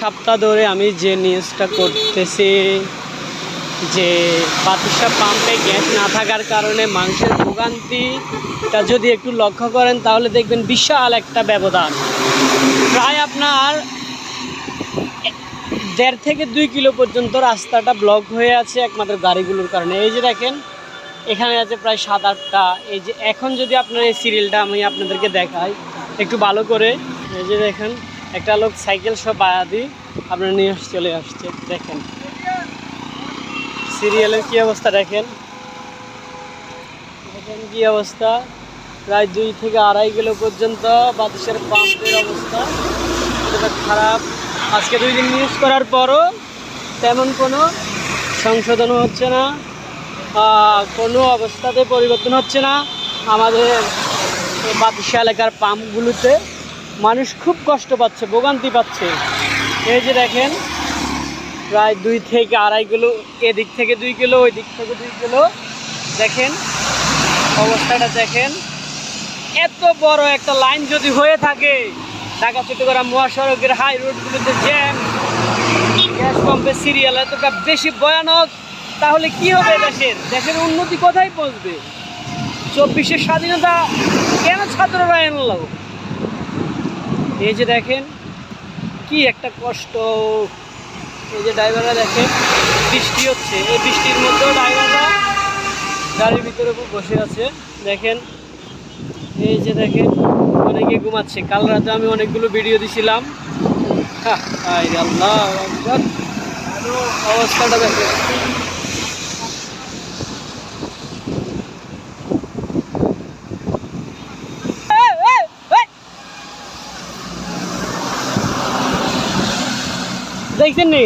সপ্তাহ ধরে আমি যে নিউজটা করতেছি যে বাতিশা পাম্পে গ্যাস না থাকার কারণে মাংসের ভোগান্তিটা যদি একটু লক্ষ্য করেন তাহলে দেখবেন বিশাল একটা ব্যবধান। প্রায় আপনার 1.5 থেকে 2 কিলো পর্যন্ত রাস্তাটা ব্লক হয়ে আছে একমাত্র গাড়িগুলোর কারণে। এই যে দেখেন এখানে আছে প্রায় 7-8টা। এই যে এখন যদি আপনার এই সিরিয়ালটা আমি আপনাদেরকে দেখাই একটু ভালো করে, এই যে দেখেন একটা লোক সাইকেল সব বায়াদি আপনার নিয়ে চলে আসছে। দেখেন সিরিয়ালের কি অবস্থা, দেখেন দেখেন কি অবস্থা। প্রায় 2 থেকে 2.5 কিলো পর্যন্ত বাতিশের পাম্পের অবস্থা এটা খারাপ। আজকে 2 দিন ইউজ করার পরও তেমন কোনো সংশোধন হচ্ছে না, কোনো অবস্থাতে পরিবর্তন হচ্ছে না। আমাদের বাতিশা এলাকার পাম্পগুলোতে মানুষ খুব কষ্ট পাচ্ছে, ভোগান্তি পাচ্ছে। এই যে দেখেন প্রায় 2 থেকে 2.5 কিলো, এদিক থেকে 2 কিলো, ওই দিক থেকে 2 কিলো। দেখেন অবস্থাটা দেখেন। এত বড় একটা লাইন যদি হয়ে থাকে ঢাকা চট্টগ্রাম মহাসড়কের হাই রোডগুলোতে জ্যাম, গ্যাস পাম্পের সিরিয়াল এতটা বেশি ভয়ানক, তাহলে কি হবে দেশের উন্নতি কোথায় পৌঁছবে? 24-এর স্বাধীনতা কেন ছাত্ররা এনল? এই যে দেখেন কি একটা কষ্ট। এই যে ড্রাইভাররা দেখেন বৃষ্টি হচ্ছে, এই বৃষ্টির মধ্যেও ড্রাইভাররা গাড়ির ভিতরে বসে আছে। দেখেন এই যে দেখেন অনেকে ঘুমাচ্ছে। কাল রাতে আমি অনেকগুলো ভিডিও দিছিলাম। আল্লাহ অবস্থাটা দেখেন। দেখছেন নি